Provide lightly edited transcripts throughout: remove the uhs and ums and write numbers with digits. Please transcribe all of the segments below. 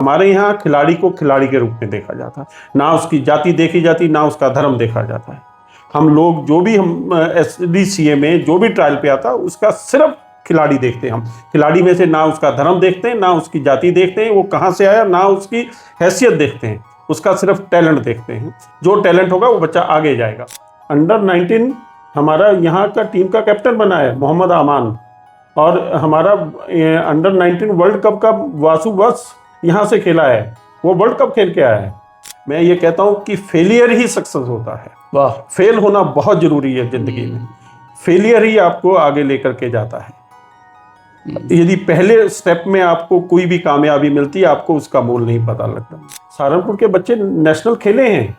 हमारे यहाँ खिलाड़ी को खिलाड़ी के रूप में देखा जाता है, ना उसकी जाति देखी जाती, ना उसका धर्म देखा जाता है। हम लोग जो भी हम SDCA में जो भी ट्रायल पे आता है उसका सिर्फ खिलाड़ी देखते हैं। हम खिलाड़ी में से ना उसका धर्म देखते हैं, ना उसकी जाति देखते हैं, वो कहाँ से आया, ना उसकी हैसियत देखते हैं, उसका सिर्फ टैलेंट देखते हैं। जो टैलेंट होगा वो बच्चा आगे जाएगा। अंडर 19 हमारा यहाँ का टीम का कैप्टन बना है मोहम्मद अमान, और हमारा अंडर 19 वर्ल्ड कप का वासु बस यहाँ से खेला है, वो वर्ल्ड कप खेल के आया है। मैं ये कहता हूँ कि फेलियर ही सक्सेस होता है। वाह, फेल होना बहुत जरूरी है जिंदगी में। फेलियर ही आपको आगे लेकर के जाता है। यदि पहले स्टेप में आपको कोई भी कामयाबी मिलती है, आपको उसका मोल नहीं पता लगता। सहारनपुर के बच्चे नेशनल खेले हैं,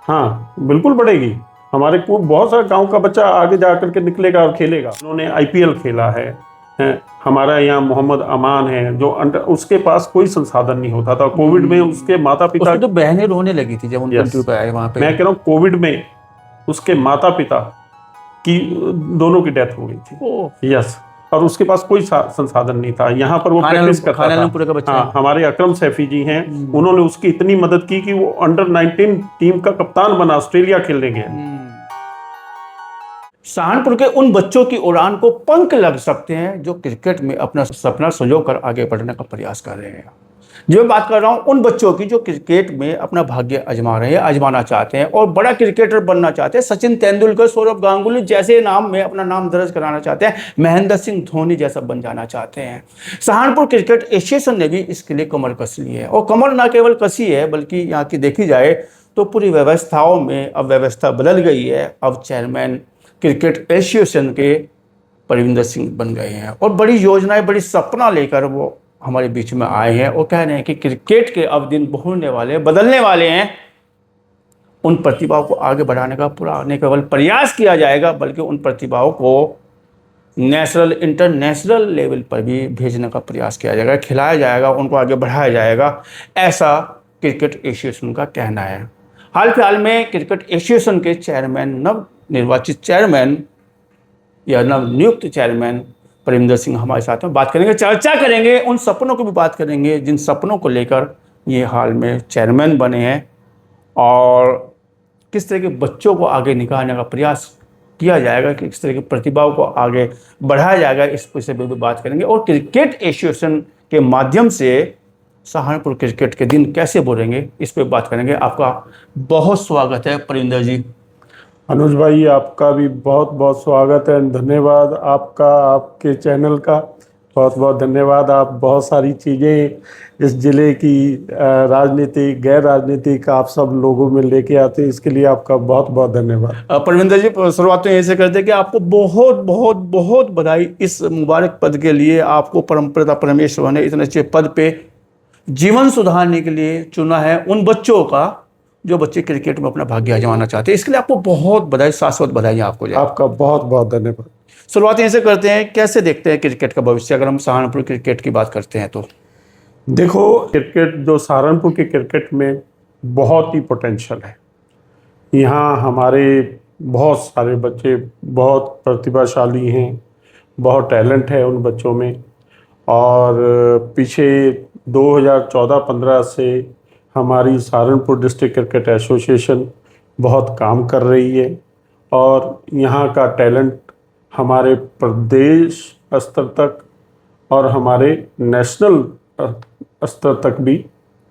हाँ बिल्कुल बढ़ेगी। हमारे को बहुत सारे गांव का बच्चा आगे जा करके निकलेगा और खेलेगा। उन्होंने IPL खेला है। हमारा यहाँ मोहम्मद अमान है जो उसके पास कोई संसाधन नहीं होता था। कोविड में उसके माता पिता, तो बहनें रोने लगी थी जब उनके इंटरव्यू पे आए वहां पे। मैं कह रहा हूँ कोविड में उसके माता पिता की दोनों की डेथ हो गई थी। यस, और उसके पास कोई संसाधन नहीं था। यहाँ पर वो प्रैक्टिस करता था। हाँ, हमारे अकरम सैफी जी हैं, उन्होंने उसकी इतनी मदद की कि वो अंडर 19 टीम का कप्तान बना, ऑस्ट्रेलिया खेलने गया। सहारनपुर के उन बच्चों की उड़ान को पंख लग सकते हैं जो क्रिकेट में अपना सपना संजोकर आगे बढ़ने का प्रयास कर रहे हैं। जो मैं बात कर रहा हूं उन बच्चों की जो क्रिकेट में अपना भाग्य आजमा रहे हैं, आजमाना चाहते हैं और बड़ा क्रिकेटर बनना चाहते हैं। सचिन तेंदुलकर, सौरव गांगुली जैसे नाम में अपना नाम दर्ज कराना चाहते हैं, महेंद्र सिंह धोनी जैसा बन जाना चाहते हैं। सहारनपुर क्रिकेट एसोसिएशन ने भी इसके लिए कमर कस ली है, और कमर न केवल कसी है बल्कि यहाँ की देखी जाए तो पूरी व्यवस्थाओं में अब व्यवस्था बदल गई है। अब चेयरमैन क्रिकेट एसोसिएशन के परविंदर सिंह बन गए हैं और बड़ी योजनाएं, बड़ी सपना लेकर वो हमारे बीच में आए हैं और कह रहे हैं कि क्रिकेट के अब दिन बहुने वाले, बदलने वाले हैं। उन प्रतिभाओं को आगे बढ़ाने का पूरा न केवल प्रयास किया जाएगा बल्कि उन प्रतिभाओं को नेशनल, इंटरनेशनल लेवल पर भी भेजने का प्रयास किया जाएगा, खिलाया जाएगा, उनको आगे बढ़ाया जाएगा, ऐसा क्रिकेट एसोसिएशन का कहना है। हाल फिलहाल में क्रिकेट एसोसिएशन के चेयरमैन, नव निर्वाचित चेयरमैन या नव नियुक्त चेयरमैन परविंदर सिंह हमारे साथ में बात करेंगे, चर्चा करेंगे, उन सपनों को भी बात करेंगे जिन सपनों को लेकर ये हाल में चेयरमैन बने हैं और किस तरह के बच्चों को आगे निकालने का प्रयास किया जाएगा, कि किस तरह की प्रतिभाओं को आगे बढ़ाया जाएगा, इस विषय पर भी बात करेंगे। और क्रिकेट एसोसिएशन के माध्यम से सहारनपुर क्रिकेट के दिन कैसे बोलेंगे, इस पर बात करेंगे। आपका बहुत स्वागत है परविंदर जी। अनुज भाई, आपका भी बहुत बहुत स्वागत है, धन्यवाद आपका, आपके चैनल का बहुत बहुत धन्यवाद। आप बहुत सारी चीज़ें इस ज़िले की राजनीतिक, गैर राजनीतिक, आप सब लोगों में लेके आते हैं, इसके लिए आपका बहुत बहुत धन्यवाद। परविंदर जी, शुरुआत तो ऐसे करते हैं कि आपको बहुत बहुत बहुत बधाई इस मुबारक पद के लिए। आपको परमपिता परमेश्वर ने इतने अच्छे पद पे जीवन सुधारने के लिए चुना है, उन बच्चों का जो बच्चे क्रिकेट में अपना भाग्य आजमाना चाहते हैं। इसके लिए आपको बहुत बधाई, शाश्वत बधाई आपको। आपका बहुत बहुत धन्यवाद। शुरुआत ऐसे करते हैं, कैसे देखते हैं क्रिकेट का भविष्य, अगर हम सहारनपुर क्रिकेट की बात करते हैं तो? देखो, क्रिकेट जो सहारनपुर के क्रिकेट में बहुत ही पोटेंशियल है। यहाँ हमारे बहुत सारे बच्चे बहुत प्रतिभाशाली हैं, बहुत टैलेंट है उन बच्चों में। और पीछे 2014-15 से हमारी सहारनपुर डिस्ट्रिक्ट क्रिकेट एसोसिएशन बहुत काम कर रही है और यहाँ का टैलेंट हमारे प्रदेश स्तर तक और हमारे नेशनल स्तर तक भी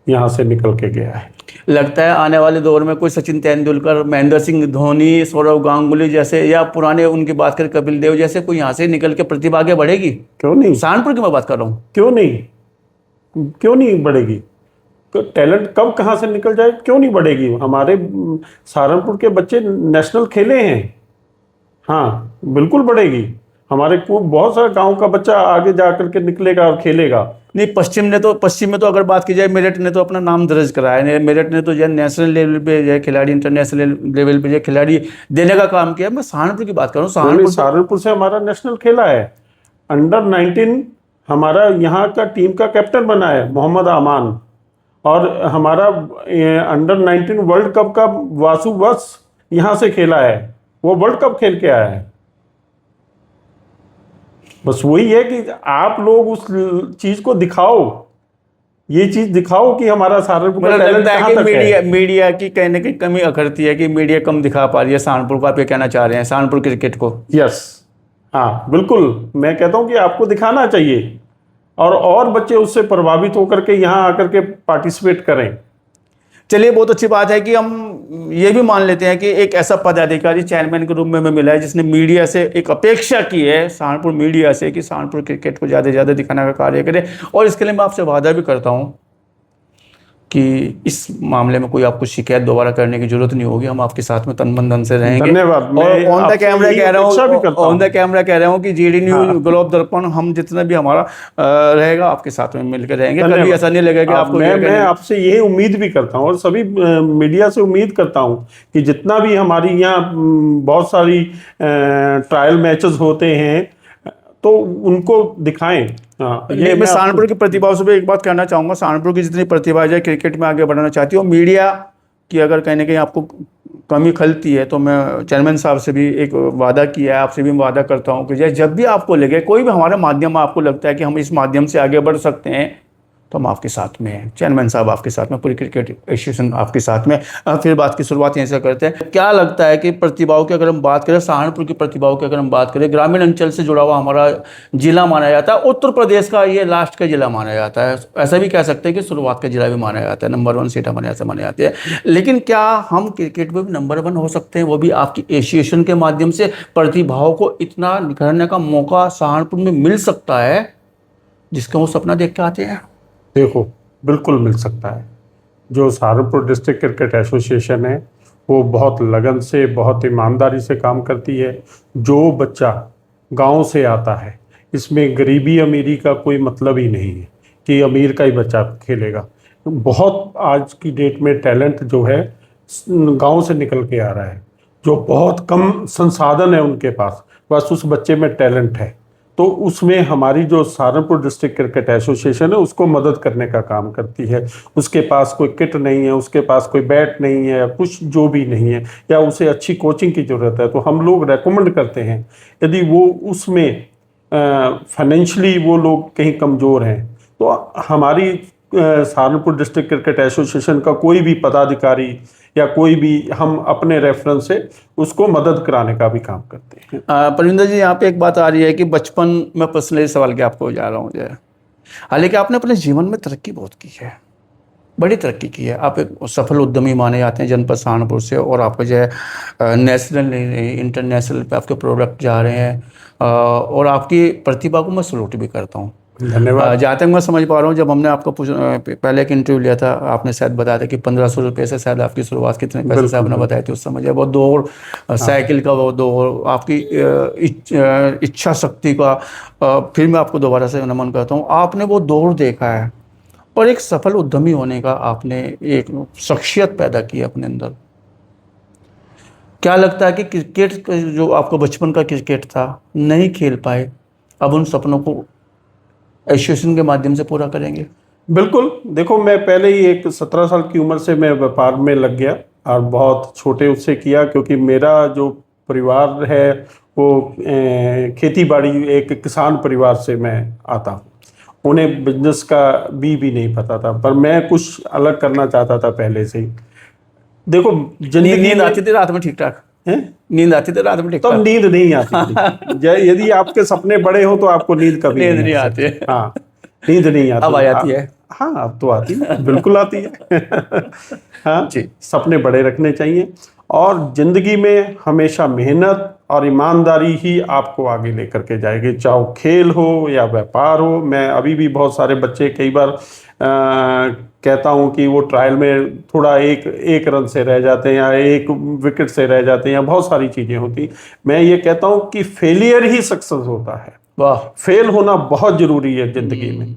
यहाँ से निकल के गया है। लगता है आने वाले दौर में कोई सचिन तेंदुलकर, महेंद्र सिंह धोनी, सौरव गांगुली जैसे, या पुराने उनकी बात करें कपिल देव जैसे, कोई यहाँ से निकल के प्रतिभा आगे बढ़ेगी? क्यों नहीं, सहारनपुर की मैं बात कर रहा हूँ। क्यों नहीं बढ़ेगी? तो टैलेंट कब कहाँ से निकल जाए, क्यों नहीं बढ़ेगी? हमारे सहारनपुर के बच्चे नेशनल खेले हैं, हाँ बिल्कुल बढ़ेगी। हमारे को बहुत सारे गांव का बच्चा आगे जा करके निकलेगा और खेलेगा। नहीं, पश्चिम में तो अगर बात की जाए, मेरठ ने तो अपना नाम दर्ज कराया है। मेरठ ने तो जो नेशनल लेवल पे जो खिलाड़ी, इंटरनेशनल लेवल पे जो खिलाड़ी देने का काम किया। मैं सहारनपुर की बात कर रहा हूँ। सहारनपुर से हमारा नेशनल खेला है। अंडर 19 हमारा यहाँ का टीम का कैप्टन बना है मोहम्मद अमान, और हमारा अंडर 19 वर्ल्ड कप का वासु बस यहाँ से खेला है, वो वर्ल्ड कप खेल के आया है। बस वही है कि आप लोग उस चीज को दिखाओ ये चीज दिखाओ कि हमारा सहारनपुर का मतलब टैलेंट लगता है कहाँ कि तक है। मीडिया की कहीं ना कहीं कमी अखरती है कि मीडिया कम दिखा पा रही है सहारनपुर को। आप ये कहना चाह रहे हैं सहारनपुर क्रिकेट को? यस, हाँ बिल्कुल, मैं कहता हूँ कि आपको दिखाना चाहिए और बच्चे उससे प्रभावित होकर के यहाँ आकर के पार्टिसिपेट करें। चलिए, बहुत अच्छी बात है कि हम ये भी मान लेते हैं कि एक ऐसा पदाधिकारी चेयरमैन के रूप में हमें मिला है जिसने मीडिया से एक अपेक्षा की है, सहारनपुर मीडिया से, कि सहारनपुर क्रिकेट को ज़्यादा से ज़्यादा दिखाने का कार्य करे। और इसके लिए मैं आपसे वादा भी करता हूँ कि इस मामले में कोई आपको शिकायत दोबारा करने की जरूरत नहीं होगी। हम आपके साथ में तन मन धन से रहेंगे। धन्यवाद। और मैं ऑन द आपसे कैमरा यही कह रहा अपेक्षा भी हूँ, करता ऑन द हूँ। कैमरा कह रहा हूँ कि जीडी न्यूज, हाँ। ग्लोब दर्पण, हम जितना भी हमारा रहेगा आपके साथ में मिलकर रहेंगे। कभी धन्यवाद। ऐसा नहीं लगेगा कि आपको मैं आपसे यही उम्मीद भी करता हूँ और सभी मीडिया से उम्मीद करता हूँ कि जितना भी हमारी यहाँ बहुत सारी ट्रायल मैचेस होते हैं तो उनको दिखाएं। हाँ, ये मैं सहारनपुर की प्रतिभाओं से भी एक बात कहना चाहूंगा। सहारनपुर की जितनी प्रतिभा है क्रिकेट में आगे बढ़ाना चाहती है, और मीडिया की अगर कहीं ना कहीं आपको कमी खलती है तो मैं चेयरमैन साहब से भी एक वादा किया है, आपसे भी वादा करता हूं कि जब भी आपको लगे, कोई भी हमारे माध्यम में आपको लगता है कि हम इस माध्यम से आगे बढ़ सकते हैं, तो हम आपके साथ में हैं। चेयरमैन साहब आपके साथ में, पूरी क्रिकेट एसोसिएशन आपके साथ में। फिर बात की शुरुआत यहीं से करते हैं। क्या लगता है कि प्रतिभाओं की अगर हम बात करें, सहारनपुर की प्रतिभाओं की अगर हम बात करें, ग्रामीण अंचल से जुड़ा हुआ हमारा जिला माना जाता है, उत्तर प्रदेश का ये लास्ट का जिला माना जाता है। ऐसा भी कह सकते हैं कि शुरुआत का जिला भी माना जाता है, नंबर 1 सीट हमारे ऐसे माने जाते हैं। लेकिन क्या हम क्रिकेट में भी नंबर 1 हो सकते हैं, वो भी आपकी एसोसिएशन के माध्यम से? प्रतिभाओं को इतना निखरने का मौका सहारनपुर में मिल सकता है जिसका वो सपना देख के आते हैं? देखो, बिल्कुल मिल सकता है। जो सहारनपुर डिस्ट्रिक्ट क्रिकेट एसोसिएशन है वो बहुत लगन से, बहुत ईमानदारी से काम करती है। जो बच्चा गांव से आता है, इसमें गरीबी अमीरी का कोई मतलब ही नहीं है कि अमीर का ही बच्चा खेलेगा। बहुत आज की डेट में टैलेंट जो है गांव से निकल के आ रहा है। जो बहुत कम संसाधन है उनके पास, बस उस बच्चे में टैलेंट है, तो उसमें हमारी जो सहारनपुर डिस्ट्रिक्ट क्रिकेट एसोसिएशन है उसको मदद करने का काम करती है। उसके पास कोई किट नहीं है, उसके पास कोई बैट नहीं है, कुछ जो भी नहीं है, या उसे अच्छी कोचिंग की ज़रूरत है, तो हम लोग रेकमेंड करते हैं। यदि वो उसमें फाइनेंशियली वो लोग कहीं कमज़ोर हैं तो हमारी सहारनपुर डिस्ट्रिक्ट क्रिकेट एसोसिएशन का कोई भी पदाधिकारी या कोई भी, हम अपने रेफरेंस से उसको मदद कराने का भी काम करते हैं। परविंदर जी, यहाँ पे एक बात आ रही है कि बचपन में पर्सनली सवाल के आपको जा रहा हूँ जो है, हालांकि आपने अपने जीवन में तरक्की बहुत की है, बड़ी तरक्की की है। आप एक सफल उद्यमी माने जाते हैं जनपद सहारनपुर से, और आपका जो है नेशनल इंटरनेशनल पे आपके प्रोडक्ट जा रहे हैं, और आपकी प्रतिभा को मैं सलूट भी करता हूँ। धन्यवाद। जहाँ तक मैं समझ पा रहा हूँ, जब हमने आपको पहले एक इंटरव्यू लिया था, आपने शायद बताया था कि 1500 रुपये से शायद आपकी शुरुआत, कितने पैसे से आपने बताया थे उस समय, वो दौड़ साइकिल का, वो दौड़ आपकी इच्छा शक्ति का, फिर मैं आपको दोबारा से नमन करता हूँ। आपने वो दौड़ देखा है और एक सफल उद्यमी होने का आपने एक शख्सियत पैदा की है अपने अंदर। क्या लगता है कि क्रिकेट जो आपका बचपन का क्रिकेट था नहीं खेल पाए, अब उन सपनों को एसोसिएशन के माध्यम से पूरा करेंगे? बिल्कुल। देखो, मैं पहले ही एक 17 साल की उम्र से मैं व्यापार में लग गया, और बहुत छोटे उससे किया, क्योंकि मेरा जो परिवार है वो खेती बाड़ी, एक किसान परिवार से मैं आता हूँ। उन्हें बिजनेस का भी नहीं पता था, पर मैं कुछ अलग करना चाहता था पहले से ही। देखो, नींद आती थी रात में ठीक ठाक? नींद आती थी रात में ठीक ठाक? तब नींद नहीं आती थी। यदि आपके सपने बड़े हो तो आपको नींद कभी नींद नहीं आती है। हाँ, नींद नहीं आती। अब आ जाती है? हाँ, अब तो आती है, बिल्कुल आती है। हाँ जी, सपने बड़े रखने चाहिए, और जिंदगी में हमेशा मेहनत और ईमानदारी ही आपको आगे लेकर के जाएगी, चाहे खेल हो या व्यापार हो। मैं अभी भी बहुत सारे बच्चे, कई बार कहता हूँ कि वो ट्रायल में थोड़ा एक रन से रह जाते हैं, या एक विकेट से रह जाते हैं, या बहुत सारी चीज़ें होती। मैं ये कहता हूँ कि फेलियर ही सक्सेस होता है। वाह, फेल होना बहुत ज़रूरी है ज़िंदगी में।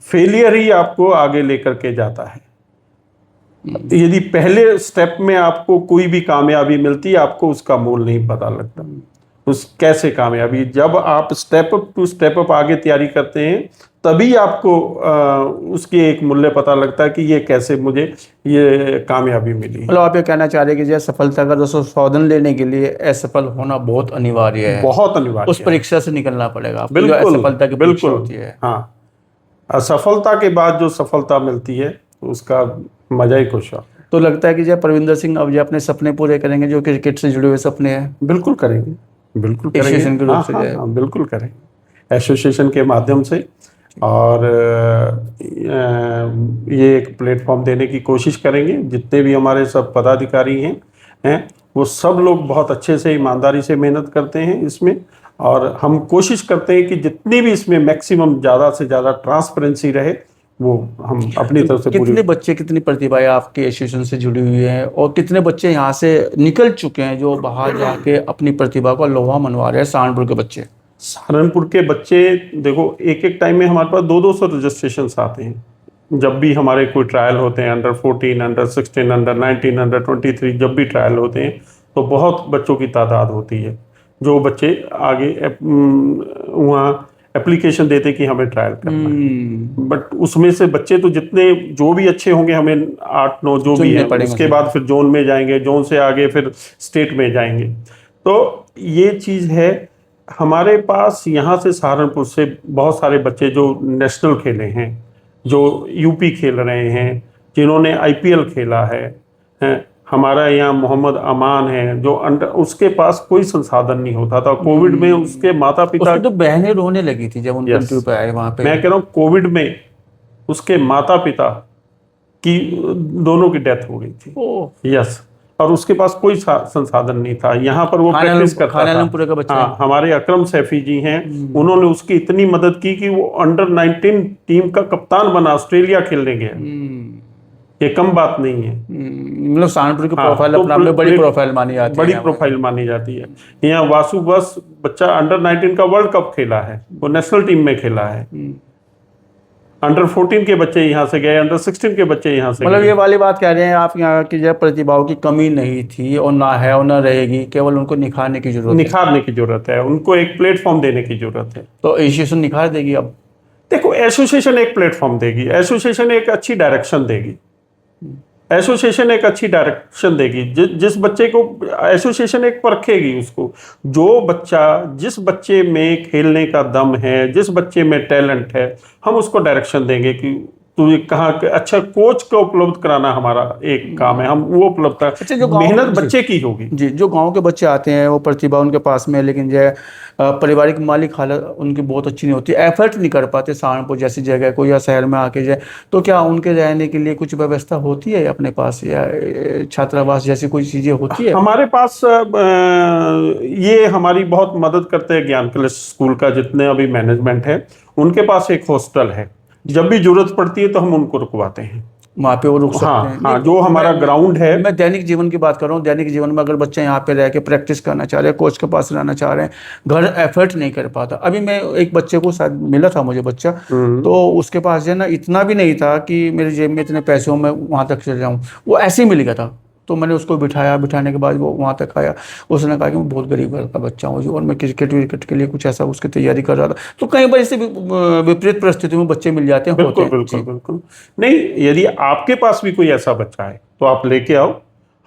फेलियर ही आपको आगे लेकर के जाता है। यदि पहले स्टेप में आपको कोई भी कामयाबी मिलती है, आपको उसका मोल नहीं पता लगता। उस कैसे कामयाबी, जब आप स्टेप टू स्टेप अप आगे तैयारी करते हैं, तभी आपको उसके एक मूल्य पता लगता है कि ये कैसे मुझे ये कामयाबी मिली। मतलब आप ये कहना चाह रहे हैं कि जो सफलता का स्वादन लेने के लिए असफल होना बहुत अनिवार्य है, बहुत अनिवार्य, उस परीक्षा से निकलना पड़ेगा, बिल्कुल, असफलता की परीक्षा होती है। हाँ, असफलता के बाद जो सफलता मिलती है उसका मजा ही कुछ और। तो लगता है कि जय परविंदर सिंह अब जो अपने सपने पूरे करेंगे, जो क्रिकेट से जुड़े हुए सपने हैं, बिल्कुल करेंगे, बिल्कुल करेंगे। एसोसिएशन के रूप हाँ से हाँ जो है। हाँ, बिल्कुल करेंगे एसोसिएशन के माध्यम से। और ये एक प्लेटफॉर्म देने की कोशिश करेंगे। जितने भी हमारे सब पदाधिकारी हैं वो सब लोग बहुत अच्छे से ईमानदारी से मेहनत करते हैं इसमें। और हम कोशिश करते हैं कि जितनी भी इसमें मैक्सिमम ज़्यादा से ज़्यादा ट्रांसपेरेंसी रहे, वो हम अपनी तरफ से पूरी। कितने बच्चे, कितनी प्रतिभाएं आपके एसोसिएशन से जुड़ी हुई हैं, और कितने बच्चे यहाँ से निकल चुके हैं जो बाहर जाके अपनी प्रतिभा का लोहा मनवा रहे हैं? सहारनपुर के बच्चे, सहारनपुर के बच्चे देखो, एक एक टाइम में हमारे पास 200 रजिस्ट्रेशन आते हैं। जब भी हमारे कोई ट्रायल होते हैं, अंडर 14, अंडर 16, अंडर 19, अंडर 23, जब भी ट्रायल होते हैं तो बहुत बच्चों की तादाद होती है जो बच्चे आगे वहाँ एप्लीकेशन देते कि हमें ट्रायल करना है। बट उसमें से बच्चे तो जितने जो भी अच्छे होंगे, हमें 8-9 जो भी है, उसके बाद फिर जोन में जाएंगे, जोन से आगे फिर स्टेट में जाएंगे। तो ये चीज़ है हमारे पास। यहाँ से सहारनपुर से बहुत सारे बच्चे जो नेशनल खेले हैं, जो यूपी खेल रहे हैं, जिन्होंने आईपीएल खेला है। हमारा यहाँ मोहम्मद अमान है जो उसके पास कोई संसाधन नहीं होता था। कोविड में उसके माता पिता, तो बहनें रोने लगी थी जब उनके इंटरव्यू पे आए वहाँ पे। मैं कह रहा हूँ कोविड में उसके माता पिता की दोनों की डेथ हो गई थी। यस, और उसके पास कोई संसाधन नहीं था। यहाँ पर वो प्रैक्टिस करता था। हाँ, हमारे अकरम सैफी जी हैं, उन्होंने उसकी इतनी मदद की कि वो अंडर 19 टीम का कप्तान बना, ऑस्ट्रेलिया खेलने गया। ये कम बात नहीं है। मतलब सहारनपुर की प्रोफाइल अपने आप में बड़ी प्रोफाइल मानी जाती है, बड़ी प्रोफाइल मानी जाती है। यहाँ वासु बस बच्चा अंडर 19 का वर्ल्ड कप खेला है, वो नेशनल टीम में खेला है। अंडर 14 के बच्चे यहाँ से गए, अंडर 16 के बच्चे यहाँ से मतलब ये वाली बात कह रहे हैं आप यहाँ की, जब प्रतिभाओं की कमी नहीं थी और ना है और ना रहेगी, केवल उनको निखारने की जरूरत है, उनको एक प्लेटफॉर्म देने की जरूरत है। तो एसोसिएशन निखार देगी। अब देखो, एसोसिएशन एक प्लेटफॉर्म देगी, एसोसिएशन एक अच्छी डायरेक्शन देगी, एसोसिएशन एक अच्छी डायरेक्शन देगी। जिस बच्चे को एसोसिएशन एक परखेगी, उसको जो बच्चा, जिस बच्चे में खेलने का दम है, जिस बच्चे में टैलेंट है, हम उसको डायरेक्शन देंगे कि तुझे कहाँ अच्छा कोच को उपलब्ध कराना हमारा एक काम है। हम वो उपलब्ध, मेहनत बच्चे की होगी। जी, जो गांव के बच्चे आते हैं वो प्रतिभा उनके पास में है, लेकिन जो है पारिवारिक मालिक हालत उनकी बहुत अच्छी नहीं होती, एफर्ट नहीं कर पाते सहारनपुर जैसी जगह को या शहर में आके जाए, तो क्या उनके रहने के लिए कुछ व्यवस्था होती है अपने पास, या छात्रावास जैसी कोई चीज़ें होती है? हमारे पास ये हमारी बहुत मदद करते हैं ज्ञान कलश स्कूल का जितने अभी मैनेजमेंट है, उनके पास एक हॉस्टल है। जब भी जरूरत पड़ती है तो हम उनको रुकवाते हैं, वहाँ पे वो रुक सकते हैं। हाँ, जो हमारा ग्राउंड है। मैं दैनिक जीवन की बात कर रहा हूँ। दैनिक जीवन में अगर बच्चे यहाँ पे रह के प्रैक्टिस करना चाह रहे हैं, कोच के पास रहना चाह रहे हैं, घर एफर्ट नहीं कर पाता। अभी मैं एक बच्चे को शायद मिला था मुझे बच्चा, तो उसके पास जो है ना इतना भी नहीं था कि मेरे जेब में इतने पैसे हो मैं वहाँ तक चले जाऊँ, वो ऐसे ही मिल गया था। तो मैंने उसको बिठाया, बिठाने के बाद वो वहाँ तक आया। उसने कहा कि मैं बहुत गरीब घर का बच्चा हूँ और मैं क्रिकेट के लिए कुछ ऐसा उसकी तैयारी कर रहा था। तो कई बार इससे विपरीत परिस्थितियों में बच्चे मिल जाते हैं। बिल्कुल नहीं, यदि आपके पास भी कोई ऐसा बच्चा है तो आप लेके आओ,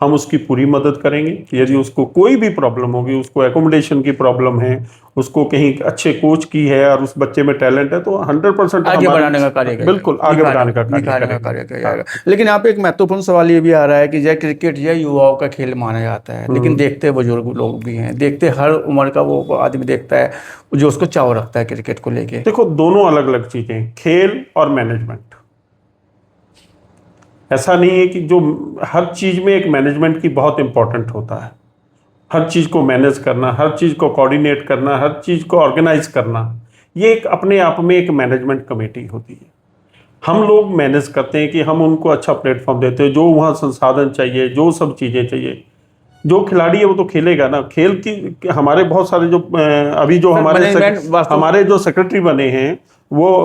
हम उसकी पूरी मदद करेंगे। यदि उसको कोई भी प्रॉब्लम होगी, उसको एकोमोडेशन की प्रॉब्लम है, उसको कहीं अच्छे कोच की है और उस बच्चे में टैलेंट है, तो 100% आगे बढ़ाने का कार्य करेगा। बिल्कुल आगे बढ़ाने का कार्य करेगा। लेकिन यहाँ पे एक महत्वपूर्ण सवाल ये भी आ रहा है कि जय क्रिकेट यह युवाओं का खेल माना जाता है, लेकिन देखते बुजुर्ग लोग भी हैं, देखते हर उम्र का वो आदमी देखता है जो उसको चाव रखता है क्रिकेट को लेके। देखो, दोनों अलग अलग चीजें, खेल और मैनेजमेंट। ऐसा नहीं है कि जो हर चीज में एक मैनेजमेंट की बहुत इंपॉर्टेंट होता है। हर चीज को मैनेज करना, हर चीज को कोऑर्डिनेट करना, हर चीज को ऑर्गेनाइज करना, ये एक अपने आप में एक मैनेजमेंट कमेटी होती है। हम लोग मैनेज करते हैं कि हम उनको अच्छा प्लेटफॉर्म देते हैं, जो वहाँ संसाधन चाहिए, जो सब चीज़ें चाहिए। जो खिलाड़ी है वो तो खेलेगा ना। खेल की हमारे बहुत सारे जो अभी जो हमारे जो सेक्रेटरी बने हैं वो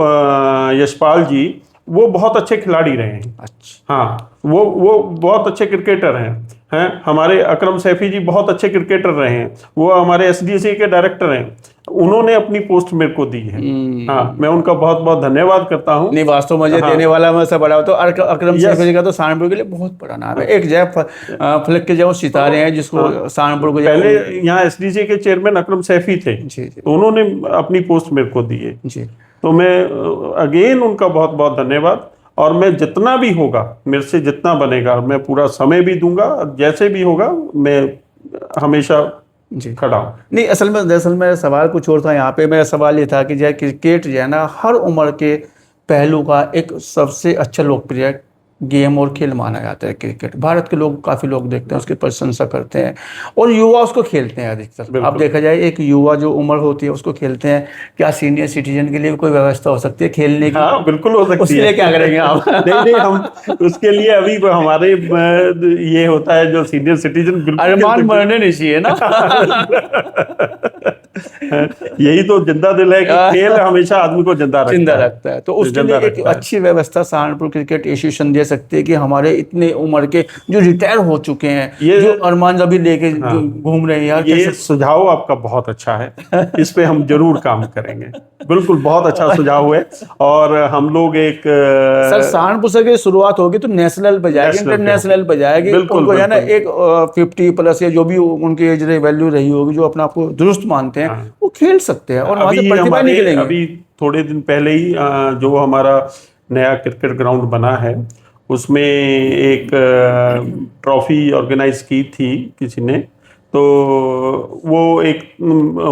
यशपाल जी, वो बहुत अच्छे खिलाड़ी रहे हैं। अच्छा। हाँ, वो बहुत अच्छे क्रिकेटर हैं। हमारे अकरम सैफी जी बहुत अच्छे क्रिकेटर रहे हैं, वो हमारे एसडीसी के डायरेक्टर हैं। उन्होंने अपनी पोस्ट मेरे को दी है। हाँ, मैं उनका बहुत बहुत धन्यवाद करता हूँ। नहीं, वास्तव में देने वाला मैं सब बड़ा, तो अकरम सैफी जी का तो सहारनपुर के लिए बहुत बड़ा नाम है। एक जय फलक के जो सितारे हैं जिसको सहारनपुर को, पहले यहाँ एसडीसी के चेयरमैन अकरम सैफी थे, तो उन्होंने अपनी पोस्ट मेरे को दी है। तो मैं अगेन उनका बहुत बहुत धन्यवाद। और मैं जितना भी होगा, मेरे से जितना बनेगा, मैं पूरा समय भी दूंगा, जैसे भी होगा मैं हमेशा जी खड़ा हूँ। नहीं, असल में दरअसल मेरा सवाल कुछ और था। यहाँ पे मेरा सवाल ये था कि जो है क्रिकेट जो है ना, हर उम्र के पहलू का एक सबसे अच्छा लोकप्रिय गेम और खेल माना जाता है क्रिकेट। भारत के लोग, काफ़ी लोग देखते हैं, उसकी प्रशंसा करते हैं और युवा उसको खेलते हैं अधिकतर। अब बिल्कुल। देखा जाए, एक युवा जो उम्र होती है उसको खेलते हैं। क्या सीनियर सिटीजन के लिए भी कोई व्यवस्था हो सकती है खेलने की? हाँ, बिल्कुल हो सकती उसके है। लिए क्या करेंगे आप? नहीं नहीं, हम उसके लिए अभी हमारे ये होता है जो सीनियर सिटीजन बिल्कुल अरमान खेल मरने नहीं चाहिए ना। सकते। यही तो जिंदा दिल है कि खेल हमेशा आदमी को जिंदा जिंदा रखता है। रखता है। तो उसके जिंदा लिए एक रखता है। अच्छी व्यवस्था सहारनपुर क्रिकेट एसोसिएशन दे सकती है कि हमारे इतने उम्र के जो रिटायर हो चुके हैं, ये- जो अरमान अभी लेके हाँ, जो घूम रहे हैं यार, ये कैसे? सुझाव आपका बहुत अच्छा है। इस पे हम जरूर काम करेंगे। बिल्कुल, बहुत अच्छा सुझाव है। और हम लोग एक सर, सहारनपुर से की शुरुआत होगी तो नेशनल पे जाएगी, नेशनल पे इंटरनेशनल पे जाएगी। बिल्कुल, उनको जो है ना बिल्कुल। एक 50+ या जो भी उनकी एज वैल्यू रही होगी, जो अपने आप को दुरुस्त मानते हैं, हाँ। वो खेल सकते हैं और वहां से अभी प्रतिभा हमारे निकलेंगे। अभी थोड़े दिन पहले ही जो हमारा नया क्रिकेट ग्राउंड बना है, उसमें एक ट्रॉफी ऑर्गेनाइज की थी किसी ने। तो वो एक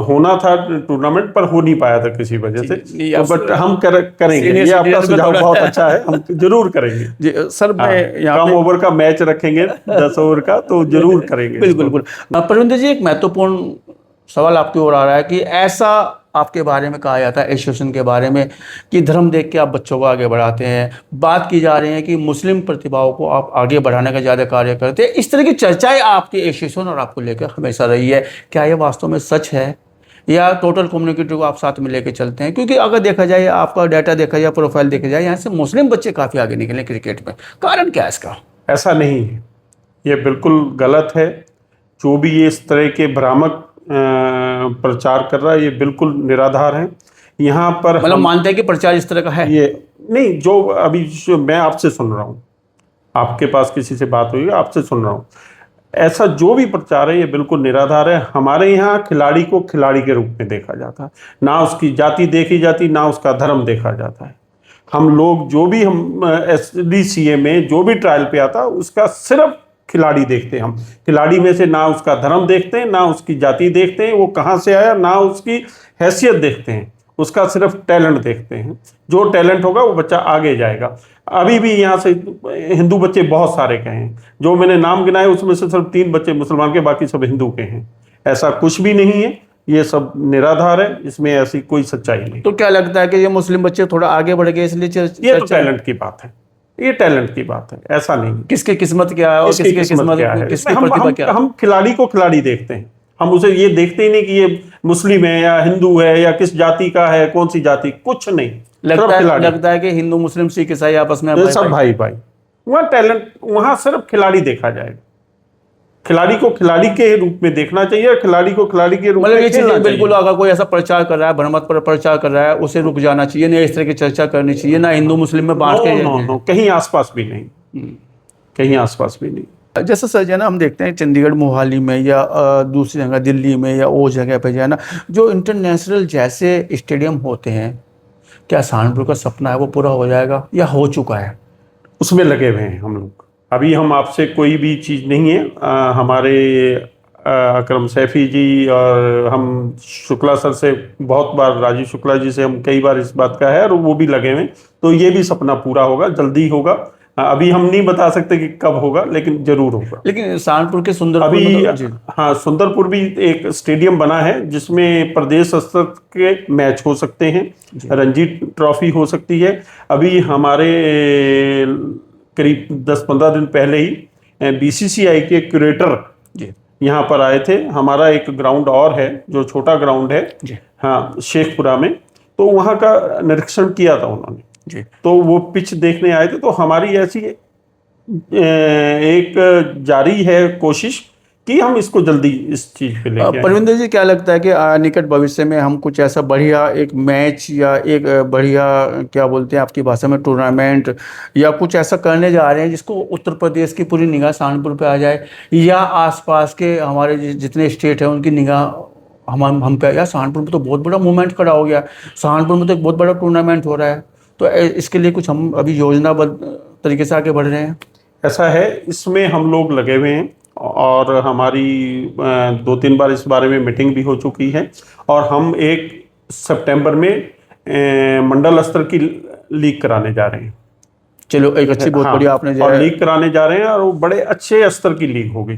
होना था टूर्नामेंट, पर हो नहीं पाया था किसी वजह से। जी, तो बट हम करेंगे। सीनियर ये आपका सिटीजन को सुझाव थोड़ा बहुत अच्छा है, हम जरूर करेंगे। जी सर, हाँ, मैं यहाँ कम पे ओवर का मैच रखेंगे, 10 ओवर का, तो जरूर करेंगे बिल्कुल इसको। बिल्कुल। परविंदर जी, एक महत्वपूर्ण सवाल आपकी ओर आ रहा है कि ऐसा आपके बारे में कहा जाता है, एसोसिएशन के बारे में, कि धर्म देख के आप बच्चों को आगे बढ़ाते हैं। बात की जा रही है कि मुस्लिम प्रतिभाओं को आप आगे बढ़ाने का ज़्यादा कार्य करते हैं। इस तरह की चर्चाएं आपके एसोसिएशन और आपको लेकर हमेशा रही है। क्या ये वास्तव में सच है, या टोटल कम्युनिटी को आप साथ में लेकर चलते हैं? क्योंकि अगर देखा जाए, आपका डाटा देखा जाए, प्रोफाइल देखा जाए, यहाँ से मुस्लिम बच्चे काफ़ी आगे निकले क्रिकेट में। कारण क्या है इसका? ऐसा नहीं है, ये बिल्कुल गलत है। जो भी ये इस तरह के भ्रामक प्रचार कर रहा है, ये बिल्कुल निराधार है। यहाँ पर मतलब हम मानते हैं कि प्रचार इस तरह का है? ये नहीं, जो अभी जो मैं आपसे सुन रहा हूँ, आपके पास किसी से बात हुई, आपसे सुन रहा हूँ, ऐसा जो भी प्रचार है ये बिल्कुल निराधार है। हमारे यहाँ खिलाड़ी को खिलाड़ी के रूप में देखा जाता है, ना उसकी जाति देखी जाती, ना उसका धर्म देखा जाता है। हम लोग जो भी हम SDCA में जो भी ट्रायल पे आता है, उसका सिर्फ खिलाड़ी देखते हैं। हम खिलाड़ी में से ना उसका धर्म देखते हैं, ना उसकी जाति देखते हैं, वो कहाँ से आया, ना उसकी हैसियत देखते हैं, उसका सिर्फ टैलेंट देखते हैं। जो टैलेंट होगा वो बच्चा आगे जाएगा। अभी भी यहाँ से हिंदू बच्चे बहुत सारे गए हैं, जो मैंने नाम गिनाए उसमें से सिर्फ 3 बच्चे मुसलमान के, बाकी सब हिंदू के हैं। ऐसा कुछ भी नहीं है, ये सब निराधार है, इसमें ऐसी कोई सच्चाई नहीं। तो क्या लगता है कि ये मुस्लिम बच्चे थोड़ा आगे बढ़ गए इसलिए ये तो टैलेंट की बात है, ये टैलेंट की बात है, ऐसा नहीं। किसकी किस्मत क्या है और किसकी किस्मत क्या है, किसकी इसमें हम प्रतिभा क्या है? हम खिलाड़ी को खिलाड़ी देखते हैं। हम उसे ये देखते ही नहीं कि ये मुस्लिम है या हिंदू है या किस जाति का है, कौन सी जाति, कुछ नहीं। लगता है कि हिंदू मुस्लिम सिख ईसाई आपस में ये सब भाई भाई। वहाँ टैलेंट, वहाँ सिर्फ खिलाड़ी देखा जाएगा। खिलाड़ी को खिलाड़ी के रूप में देखना चाहिए, खिलाड़ी को खिलाड़ी के रूप मतलब में ये खेलना चीजें बिल्कुल, चाहिए। अगर कोई ऐसा प्रचार कर रहा है, भ्रमत पर प्रचार कर रहा है, उसे रुक जाना चाहिए, ना इस तरह की चर्चा करनी चाहिए, ना हिंदू मुस्लिम में बांट के। नो, कहीं आसपास भी नहीं, कहीं आसपास भी नहीं। जैसे सर जो है ना, हम देखते हैं चंडीगढ़, मोहाली में या दूसरी जगह दिल्ली में या वो जगह पे जो है ना, जो इंटरनेशनल जैसे स्टेडियम होते हैं, क्या सहारनपुर का सपना है वो पूरा हो जाएगा या हो चुका है? उसमें लगे हुए हैं हम लोग। अभी हम आपसे कोई भी चीज़ नहीं है। हमारे अकरम सैफी जी और हम शुक्ला सर से बहुत बार, राजीव शुक्ला जी से हम कई बार इस बात का है, और वो भी लगे हुए। तो ये भी सपना पूरा होगा, जल्दी होगा। अभी हम नहीं बता सकते कि कब होगा, लेकिन जरूर होगा। लेकिन सहारनपुर के सुंदरपुर अभी में जी, हाँ, सुंदरपुर भी एक स्टेडियम बना है जिसमें प्रदेश स्तर के मैच हो सकते हैं, रणजी ट्रॉफी हो सकती है। अभी हमारे करीब 10-15 दिन पहले ही BCCI के क्यूरेटर जी, यहाँ पर आए थे। हमारा एक ग्राउंड और है जो छोटा ग्राउंड है, जी, हाँ, शेखपुरा में। तो वहाँ का निरीक्षण किया था उन्होंने, जी। तो वो पिच देखने आए थे। तो हमारी ऐसी एक जारी है कोशिश कि हम इसको जल्दी इस चीज पे लेके आएं। परविंदर जी, क्या लगता है कि निकट भविष्य में हम कुछ ऐसा बढ़िया एक मैच या एक बढ़िया, क्या बोलते हैं आपकी भाषा में, टूर्नामेंट या कुछ ऐसा करने जा रहे हैं जिसको उत्तर प्रदेश की पूरी निगाह सहारनपुर पे आ जाए, या आसपास के हमारे जितने स्टेट हैं उनकी निगाह हम पे यार सहारनपुर में तो बहुत बड़ा मूवमेंट खड़ा हो गया, सहारनपुर में तो एक बहुत बड़ा टूर्नामेंट हो रहा है, तो इसके लिए कुछ हम अभी योजनाबद्ध तरीके से आगे बढ़ रहे हैं। ऐसा है, इसमें हम लोग लगे हुए हैं और हमारी 2-3 बार इस बारे में मीटिंग भी हो चुकी है और हम 1 सितंबर में मंडल स्तर की लीग कराने जा रहे हैं। चलो एक अच्छी बहुत हाँ, बढ़िया आपने जो और है लीग कराने जा रहे हैं और वो बड़े अच्छे स्तर की लीग होगी।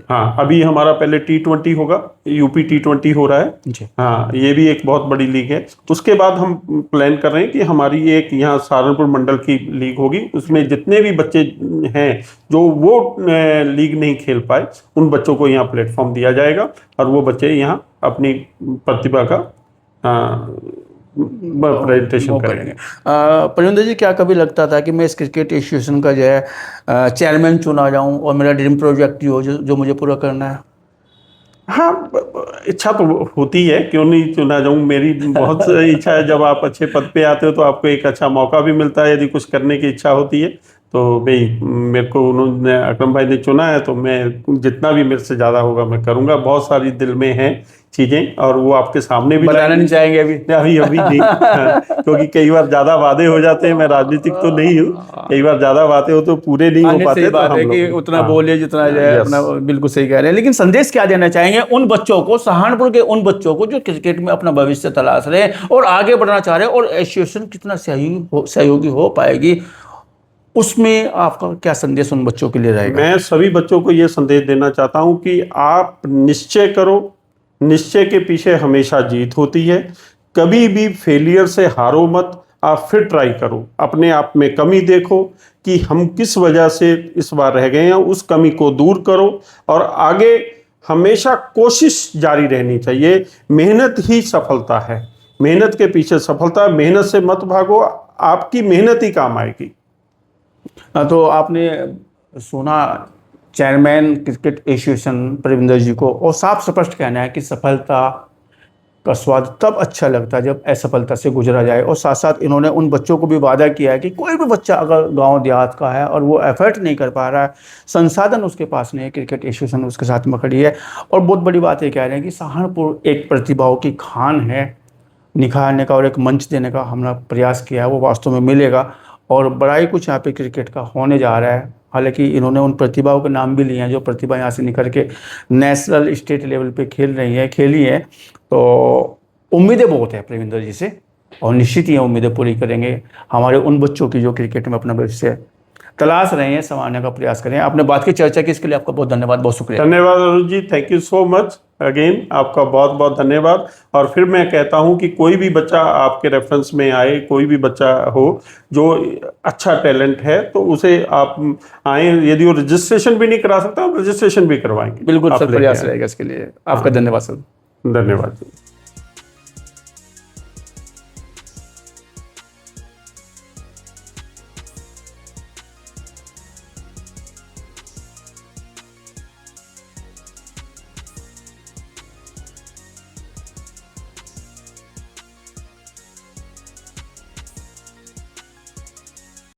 हाँ, अभी हमारा पहले T20 होगा, यूपी T20 हो रहा है। जी। हाँ, ये भी एक बहुत बड़ी लीग है। उसके बाद हम प्लान कर रहे हैं कि हमारी एक यहाँ सहारनपुर मंडल की लीग होगी, उसमें जितने भी बच्चे हैं जो वो लीग नहीं खेल पाए, उन बच्चों को यहाँ प्लेटफॉर्म दिया जाएगा और वो बच्चे यहाँ अपनी प्रतिभा का प्रेजेंटेशन वो करेंगे। परविंदर जी, क्या कभी लगता था कि मैं इस क्रिकेट एसोसिएशन का जो है चेयरमैन चुना जाऊं और मेरा ड्रीम प्रोजेक्ट हो जो मुझे पूरा करना है? हाँ, इच्छा तो होती है, क्यों नहीं चुना जाऊं। मेरी बहुत इच्छा है, जब आप अच्छे पद पे आते हो तो आपको एक अच्छा मौका भी मिलता है, यदि कुछ करने की इच्छा होती है तो भाई मेरे को उन्होंने, अकरम भाई ने चुना है तो मैं जितना भी मेरे से ज़्यादा होगा मैं करूँगा। बहुत सारी दिल में हैं चीज़ें और वो आपके सामने भी बताना नहीं चाहेंगे अभी? अभी नहीं। हाँ, क्योंकि कई बार ज़्यादा वादे हो जाते हैं, मैं राजनीतिक तो नहीं हूँ, कई बार ज़्यादा वादे हो तो पूरे नहीं हो पाते। सही बात तो है हम कि लोग उतना बोलिए जितना जो है अपना, बिल्कुल सही कह रहे हैं। लेकिन संदेश क्या देना चाहेंगे उन बच्चों को, सहारनपुर के उन बच्चों को जो क्रिकेट में अपना भविष्य तलाश रहे हैं और आगे बढ़ना चाह रहे हैं, और एसोसिएशन कितना सहयोगी हो पाएगी, उसमें आपका क्या संदेश उन बच्चों के लिए रहेगा? मैं सभी बच्चों को ये संदेश देना चाहता हूँ कि आप निश्चय करो, निश्चय के पीछे हमेशा जीत होती है। कभी भी फेलियर से हारो मत, आप फिर ट्राई करो, अपने आप में कमी देखो कि हम किस वजह से इस बार रह गए हैं, उस कमी को दूर करो और आगे हमेशा कोशिश जारी रहनी चाहिए। मेहनत ही सफलता है, मेहनत के पीछे सफलता, मेहनत से मत भागो, आपकी मेहनत ही काम आएगी। तो आपने सुना चेयरमैन क्रिकेट एसोसिएशन परविंदर जी को, और साफ स्पष्ट कहना है कि सफलता का स्वाद तब अच्छा लगता है जब असफलता से गुजरा जाए। और साथ साथ इन्होंने उन बच्चों को भी वादा किया है कि कोई भी बच्चा अगर गांव देहात का है और वो एफर्ट नहीं कर पा रहा है, संसाधन उसके पास नहीं है, क्रिकेट एसोसिएशन उसके साथ में खड़ी है। और बहुत बड़ी बात ये कह रहे हैं कि सहारनपुर एक प्रतिभाओं की खान है, निखारने का और एक मंच देने का हमने प्रयास किया है, वो वास्तव में मिलेगा और बड़ा ही कुछ यहाँ पे क्रिकेट का होने जा रहा है। हालांकि इन्होंने उन प्रतिभाओं के नाम भी लिए हैं जो प्रतिभा यहाँ से निकल के नेशनल स्टेट लेवल पे खेली हैं। तो उम्मीदें बहुत है परविंदर जी से, और निश्चित ही उम्मीदें पूरी करेंगे। हमारे उन बच्चों की जो क्रिकेट में अपना भविष्य तलाश रहे हैं, संवारने का प्रयास करें। आपने बात की, चर्चा की, इसके लिए आपका बहुत धन्यवाद, बहुत शुक्रिया। धन्यवाद Arun ji, thank you so much again, आपका बहुत बहुत धन्यवाद। और फिर मैं कहता हूं कि कोई भी बच्चा आपके रेफरेंस में आए, कोई भी बच्चा हो जो अच्छा टैलेंट है तो उसे आप आए, यदि वो रजिस्ट्रेशन भी नहीं करा सकता, आप रजिस्ट्रेशन भी करवाएंगे। बिल्कुल सर, प्रयास रहेगा इसके लिए। आपका धन्यवाद सर। धन्यवाद।